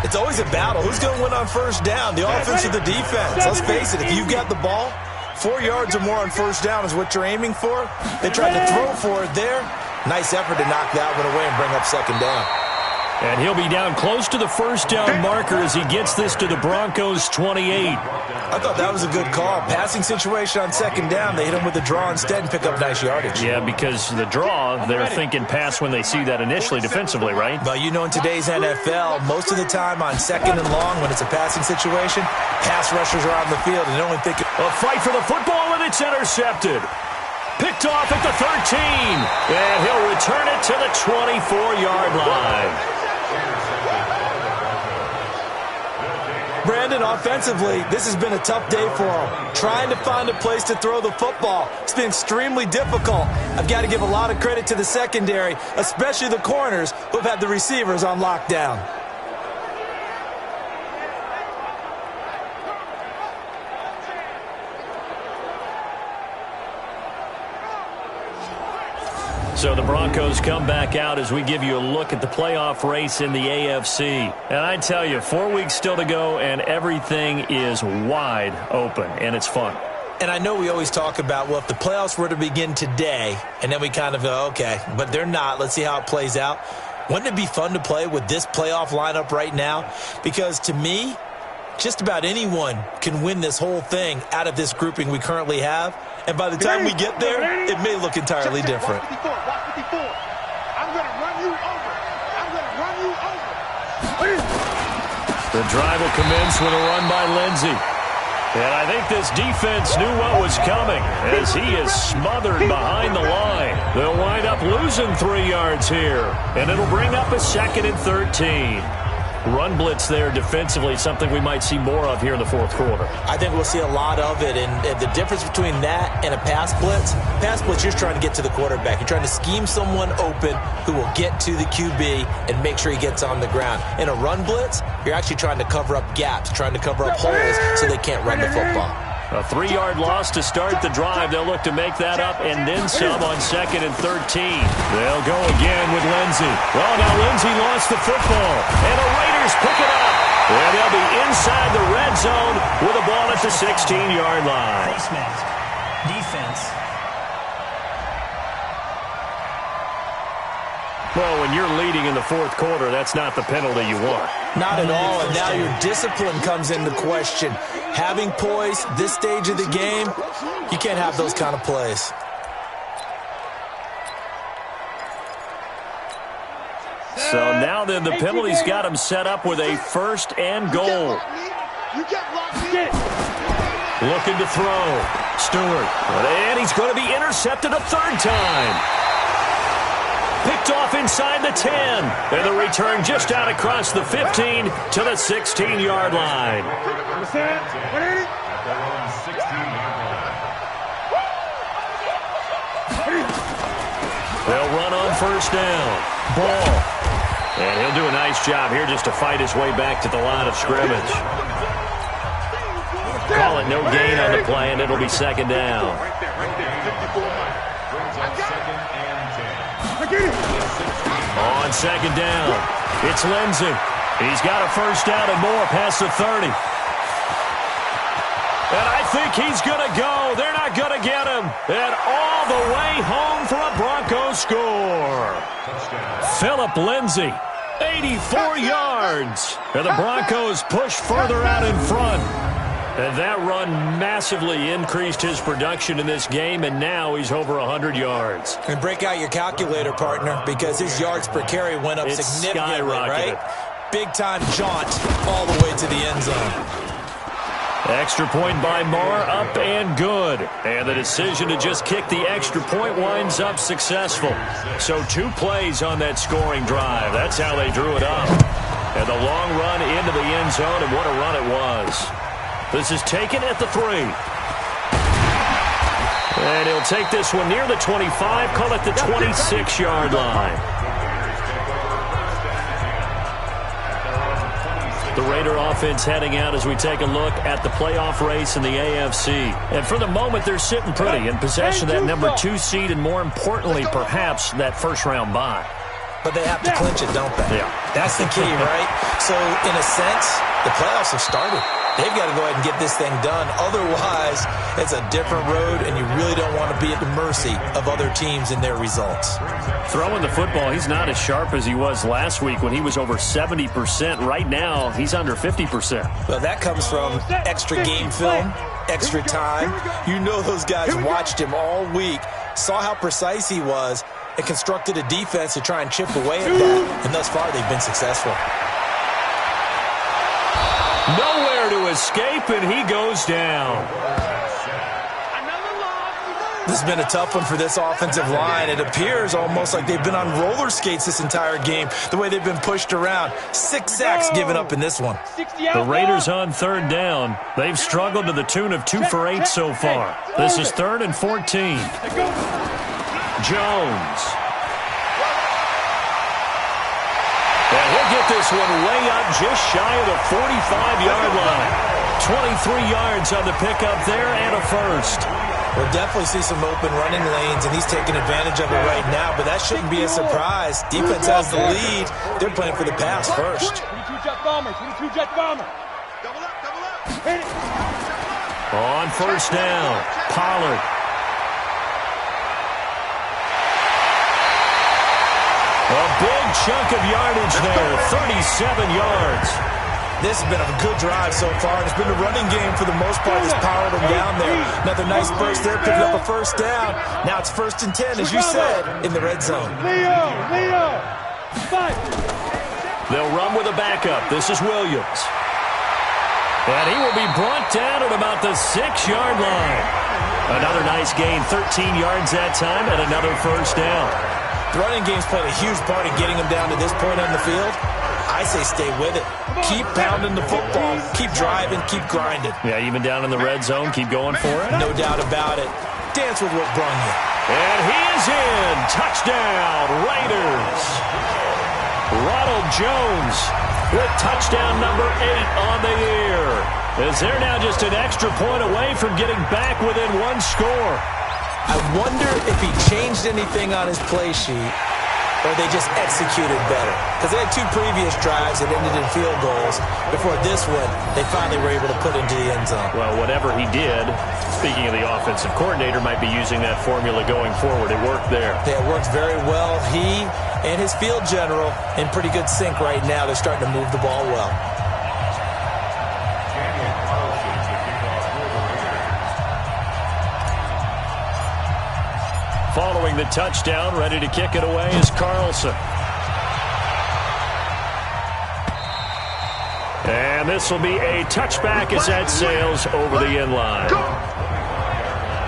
[SPEAKER 3] It's always a battle. Who's going to win on first down, the offense or the defense? Let's face it, if you've got the ball, 4 yards or more on first down is what you're aiming for. They tried to throw for it there. Nice effort to knock that one away and bring up second down.
[SPEAKER 2] And he'll be down close to the first down marker as he gets this to the Broncos' 28.
[SPEAKER 3] I thought that was a good call. Passing situation on second down. They hit him with the draw instead and pick up nice yardage.
[SPEAKER 2] Yeah, because the draw, they're thinking pass when they see that initially defensively, right?
[SPEAKER 3] But you know, in today's NFL, most of the time on second and long when it's a passing situation, pass rushers are on the field and they're only thinking.
[SPEAKER 2] A fight for the football and it's intercepted. Picked off at the 13. And he'll return it to the 24-yard line.
[SPEAKER 3] Brandon, offensively, this has been a tough day for him. Trying to find a place to throw the football. It's been extremely difficult. I've got to give a lot of credit to the secondary, especially the corners who've had the receivers on lockdown.
[SPEAKER 2] So the Broncos come back out as we give you a look at the playoff race in the AFC. And I tell you, 4 weeks still to go, and everything is wide open, and it's fun.
[SPEAKER 3] And I know we always talk about, well, if the playoffs were to begin today, and then we kind of go, okay, but they're not. Let's see how it plays out. Wouldn't it be fun to play with this playoff lineup right now? Because to me, just about anyone can win this whole thing out of this grouping we currently have. And by the time we get there, it may look entirely different.
[SPEAKER 6] I'm going to run you over. I'm going to run you over.
[SPEAKER 2] The drive will commence with a run by Lindsey. And I think this defense knew what was coming as he is smothered behind the line. They'll wind up losing 3 yards here. And it'll bring up a 2nd and 13. Run blitz there defensively, something we might see more of here in the fourth quarter.
[SPEAKER 3] I think we'll see a lot of it, and the difference between that and a pass blitz, you're trying to get to the quarterback. You're trying to scheme someone open who will get to the QB and make sure he gets on the ground. In a run blitz, you're actually trying to cover up gaps, trying to cover up holes so they can't run the football.
[SPEAKER 2] A 3-yard loss to start the drive. They'll look to make that up and then some on 2nd and 13. They'll go again with Lindsey. Well, now Lindsey lost the football, and the Raiders pick it up. And they'll be inside the red zone with a ball at the 16-yard line.
[SPEAKER 4] Face mask. Defense.
[SPEAKER 2] Well, when you're leading in the fourth quarter, that's not the penalty you want.
[SPEAKER 3] Not at all, and now your discipline comes into question. Having poise this stage of the game, you can't have those kind of plays.
[SPEAKER 2] So now then, the penalty's got him set up with a 1st and goal. Looking to throw. Stewart. And he's going to be intercepted a 3rd time. Picked off inside the 10. And the return just out across the 15 to the 16-yard line. They'll run on first down. Ball. And he'll do a nice job here just to fight his way back to the line of scrimmage. Call it no gain on the play, and it'll be second down. On second down, it's Lindsey. He's got a first down and more past the 30. And I think he's going to go. They're not going to get him. And all the way home for a Broncos score. Philip Lindsey, 84 yards. And the Broncos push further out in front. And that run massively increased his production in this game, and now he's over 100 yards.
[SPEAKER 3] And break out your calculator, partner, because his yards per carry went up significantly, right? Big-time jaunt all the way to the end zone.
[SPEAKER 2] Extra point by Marr, up and good. And the decision to just kick the extra point winds up successful. So 2 plays on that scoring drive. That's how they drew it up. And the long run into the end zone, and what a run it was. This is taken at the 3. And he'll take this one near the 25, call it the 26-yard line. The Raider offense heading out as we take a look at the playoff race in the AFC. And for the moment, they're sitting pretty in possession of that number 2 seed and, more importantly, perhaps that first-round bye.
[SPEAKER 3] But they have to clinch it, don't they?
[SPEAKER 2] Yeah.
[SPEAKER 3] That's the key, right? So, in a sense, the playoffs have started. They've got to go ahead and get this thing done. Otherwise, it's a different road, and you really don't want to be at the mercy of other teams and their results.
[SPEAKER 2] Throwing the football, he's not as sharp as he was last week when he was over 70%. Right now, he's under 50%.
[SPEAKER 3] Well, that comes from extra game film, extra time. You know those guys watched him all week, saw how precise he was, and constructed a defense to try and chip away at that. And thus far, they've been successful.
[SPEAKER 2] Nowhere to escape, and he goes down.
[SPEAKER 3] This has been a tough one for this offensive line. It appears almost like they've been on roller skates this entire game, the way they've been pushed around. 6 sacks given up in this one.
[SPEAKER 2] The Raiders on third down. They've struggled to the tune of 2 for 8 so far. This is 3rd and 14. Jones. And he'll get this one way up just shy of the 45-yard line. 23 yards on the pickup there and a first.
[SPEAKER 3] We'll definitely see some open running lanes, and he's taking advantage of it right now, but that shouldn't be a surprise. Defense has the lead. They're playing for the pass first.
[SPEAKER 5] 22-jet bomber, 22-jet bomber. Double up, double up. Hit it.
[SPEAKER 2] On first down, Pollard. A big chunk of yardage there, 37 yards.
[SPEAKER 3] This has been a good drive so far. It's been the running game for the most part that's powered them down there. Another nice burst there, picking up a first down. Now it's 1st and 10, as you said, in the red zone.
[SPEAKER 5] Leo, 5.
[SPEAKER 2] They'll run with a backup. This is Williams. And he will be brought down at about the 6-yard line. Another nice gain, 13 yards that time, and another first down.
[SPEAKER 3] The running game's played a huge part in getting them down to this point on the field. I say stay with it. Keep pounding the football. Keep driving. Keep grinding.
[SPEAKER 2] Yeah, even down in the red zone, keep going for it.
[SPEAKER 3] No doubt about it. Dance with what brung you.
[SPEAKER 2] And he is in. Touchdown, Raiders. Ronald Jones with touchdown number 8 on the year. As they're now just an extra point away from getting back within 1 score.
[SPEAKER 3] I wonder if he changed anything on his play sheet or they just executed better. Because they had 2 previous drives that ended in field goals. Before this one, they finally were able to put into the end zone.
[SPEAKER 2] Well, whatever he did, speaking of the offensive coordinator, might be using that formula going forward. It worked there.
[SPEAKER 3] Yeah, it worked very well. He and his field general in pretty good sync right now. They're starting to move the ball well.
[SPEAKER 2] Following the touchdown, ready to kick it away is Carlson. And this will be a touchback as that sails over the end line.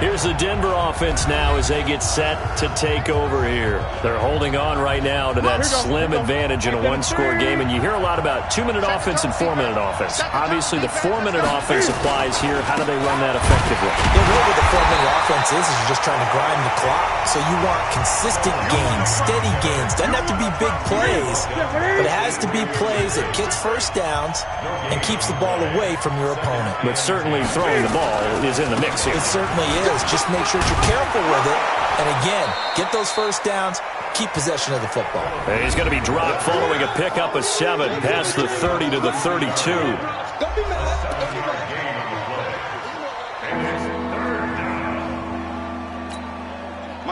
[SPEAKER 2] Here's the Denver offense now as they get set to take over here. They're holding on right now to that slim advantage in a one-score game, and you hear a lot about 2-minute offense and 4-minute offense. Obviously, the 4-minute offense applies here. How do they run that effectively?
[SPEAKER 3] Yeah, really what the 4-minute offense is you're just trying to grind the clock. So you want consistent gains, steady gains. Doesn't have to be big plays, but it has to be plays that gets first downs and keeps the ball away from your opponent.
[SPEAKER 2] But certainly throwing the ball is in the mix here.
[SPEAKER 3] It certainly is. Just make sure you're careful with it. And again, get those first downs, keep possession of the football.
[SPEAKER 2] And he's going to be dropped following a pickup of 7 past the 30 to the 32.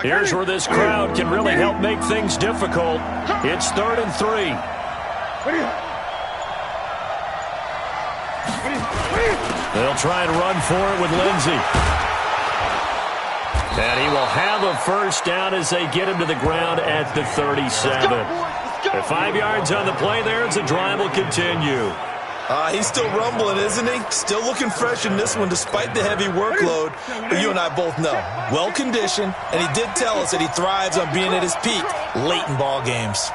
[SPEAKER 2] Here's where this crowd can really help make things difficult. It's 3rd and 3. They'll try and run for it with Lindsey. And he will have a first down as they get him to the ground at the 37. At 5 yards on the play there, as the drive will continue.
[SPEAKER 3] He's still rumbling, isn't he? Still looking fresh in this one despite the heavy workload. But you and I both know, well-conditioned, and he did tell us that he thrives on being at his peak late in ball games.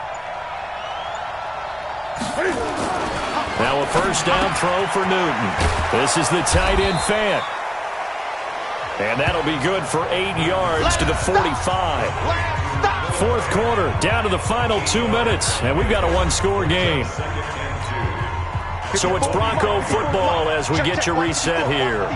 [SPEAKER 2] Now a first down throw for Newton. This is the tight end Fant. And that'll be good for 8 yards to the 45. Fourth quarter, down to the final 2 minutes, and we've got a one-score game. So it's Bronco football as we get you reset here.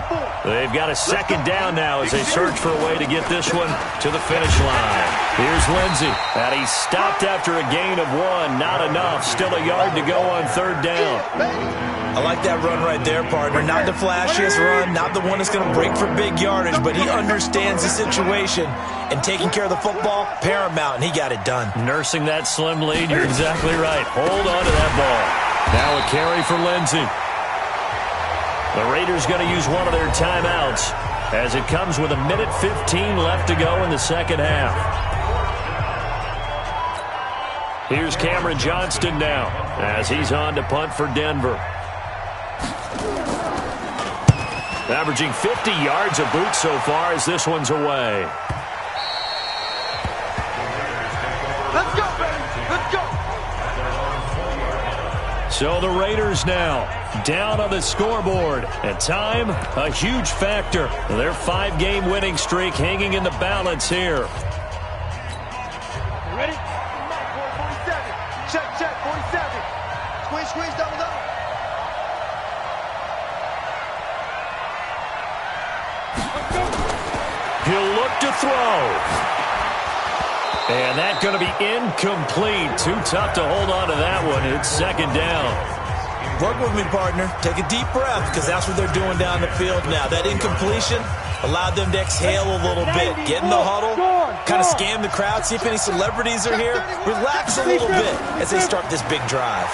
[SPEAKER 2] They've got a second down now as they search for a way to get this one to the finish line. Here's Lindsey, and he stopped after a gain of 1. Not enough. Still a yard to go on 3rd down.
[SPEAKER 3] I like that run right there, partner. Not the flashiest run, not the one that's going to break for big yardage, but he understands the situation, and taking care of the football, paramount, and he got it done.
[SPEAKER 2] Nursing that slim lead, you're exactly right. Hold on to that ball. Now a carry for Lindsey. The Raiders going to use one of their timeouts as it comes with 1:15 left to go in the second half. Here's Cameron Johnston now as he's on to punt for Denver. Averaging 50 yards a boot so far as this one's away.
[SPEAKER 6] Let's go, baby. Let's go.
[SPEAKER 2] So the Raiders now down on the scoreboard. At time, a huge factor. Their 5-game winning streak hanging in the balance here.
[SPEAKER 6] Ready? 47. Check, 47. Squeeze, double.
[SPEAKER 2] He'll look to throw. And that's going to be incomplete. Too tough to hold on to that one. It's second down.
[SPEAKER 3] Work with me, partner. Take a deep breath, because that's what they're doing down the field now. That incompletion allowed them to exhale a little bit. Get in the huddle, kind of scan the crowd, see if any celebrities are here. Relax a little bit as they start this big drive.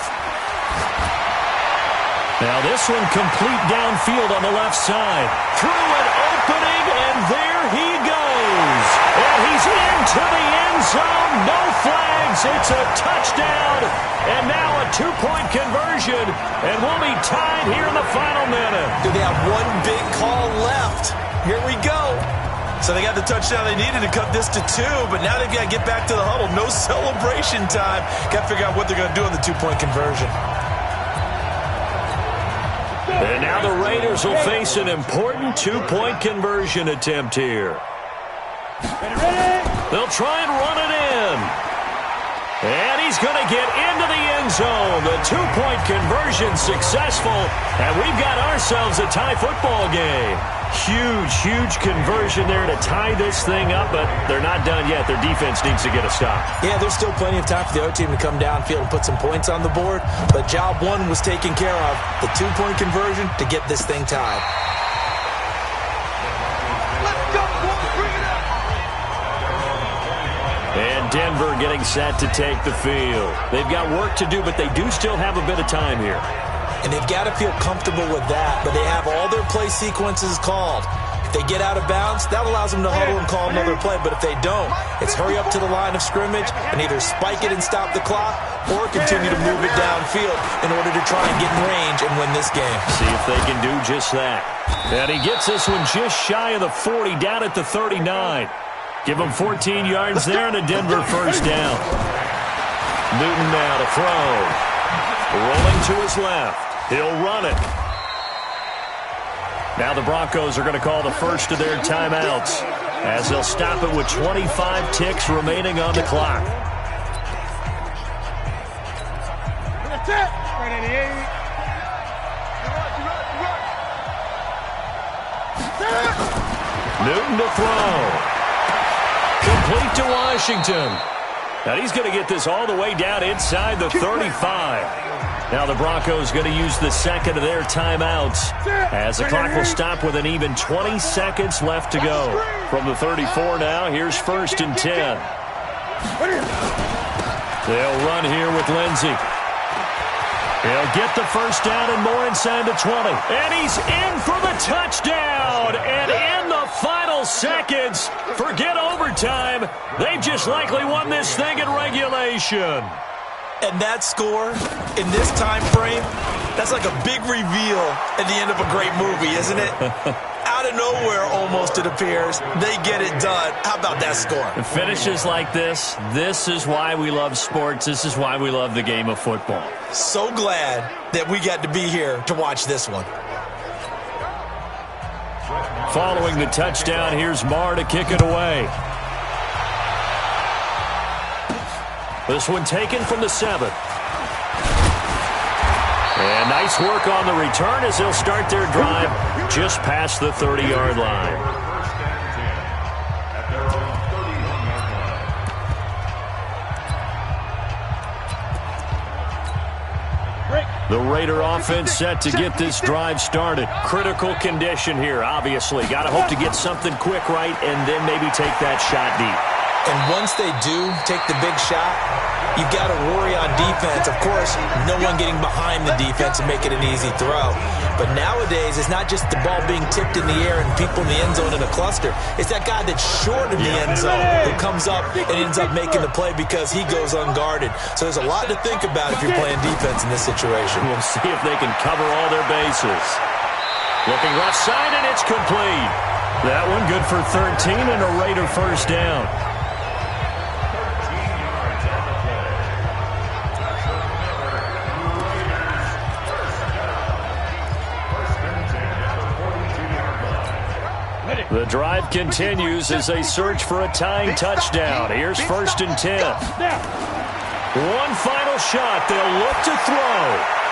[SPEAKER 2] Now this one complete downfield on the left side. Through an opening, and there he goes. And he's into the end zone. No flags. It's a touchdown. And now a 2-point conversion. And we'll be tied here in the final minute.
[SPEAKER 3] They have one big call left. Here we go. So they got the touchdown they needed to cut this to 2, but now they've got to get back to the huddle. No celebration time. Got to figure out what they're going to do on the 2-point conversion.
[SPEAKER 2] And now the Raiders will face an important 2-point conversion attempt here. They'll try and run it in. And he's going to get into the end zone. The 2-point conversion successful. And we've got ourselves a tie football game. Huge conversion there to tie this thing up, but they're not done yet. Their defense needs to get a stop.
[SPEAKER 3] Yeah, there's still plenty of time for the other team to come downfield and put some points on the board, but job 1 was taken care of. The 2-point conversion to get this thing tied.
[SPEAKER 6] Let's go, boys. Bring it up.
[SPEAKER 2] And Denver getting set to take the field. They've got work to do, but they do still have a bit of time here.
[SPEAKER 3] And they've got to feel comfortable with that, but they have all their play sequences called. they get out of bounds, that allows them to huddle and call another play. But if they don't, it's hurry up to the line of scrimmage and either spike it and stop the clock or continue to move it downfield in order to try and get in range and win this game.
[SPEAKER 2] See if they can do just that. And he gets this one just shy of the 40, down at the 39. Give him 14 yards there and a Denver first down. Newton now to throw. Rolling to his left. He'll run it. Now the Broncos are going to call the first of their timeouts as they'll stop it with 25 ticks remaining on the clock. Newton to throw. Complete to Washington. Now he's going to get this all the way down inside the 35. Now the Broncos going to use the second of their timeouts as the clock will stop with an even 20 seconds left to go. From the 34 now, here's 1st and 10. They'll run here with Lindsey. He'll get the first down and more inside the 20. And he's in for the touchdown. And in the final seconds, forget overtime. They've just likely won this thing in regulation.
[SPEAKER 3] And that score in this time frame, that's like a big reveal at the end of a great movie, isn't it? Out of nowhere, almost, it appears. They get it done. How about that score?
[SPEAKER 2] Finishes like this is why we love sports. This is why we love the game of football.
[SPEAKER 3] So glad that we got to be here to watch this one.
[SPEAKER 2] Following the touchdown, here's Marr to kick it away. This one taken from the 7. And nice work on the return as they'll start their drive just past the 30-yard line. The Raider offense set to get this drive started. Critical condition here, obviously. Got to hope to get something quick right and then maybe take that shot deep.
[SPEAKER 3] And once they do take the big shot, you've got to worry on defense. Of course, no one getting behind the defense and make it an easy throw. But nowadays, it's not just the ball being tipped in the air and people in the end zone in a cluster. It's that guy that's short in the end zone who comes up and ends up making the play because he goes unguarded. So there's a lot to think about if you're playing defense in this situation.
[SPEAKER 2] We'll see if they can cover all their bases. Looking left side, and it's complete. That one good for 13 and a Raider first down. The drive continues as they search for a tying touchdown. Here's 1st and 10. One final shot. They'll look to throw.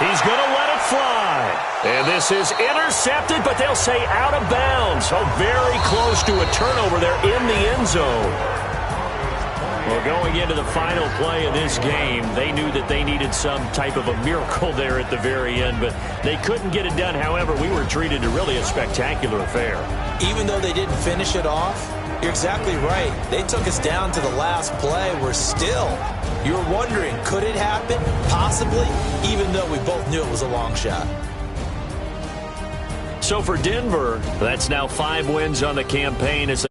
[SPEAKER 2] He's going to let it fly. And this is intercepted, but they'll say out of bounds. Oh, very close to a turnover there in the end zone. Well, going into the final play of this game, they knew that they needed some type of a miracle there at the very end, but they couldn't get it done. However, we were treated to really a spectacular affair. Even though they didn't finish it off, you're exactly right. They took us down to the last play. We're still, you're wondering, could it happen? Possibly, even though we both knew it was a long shot. So for Denver, that's now 5 wins on the campaign as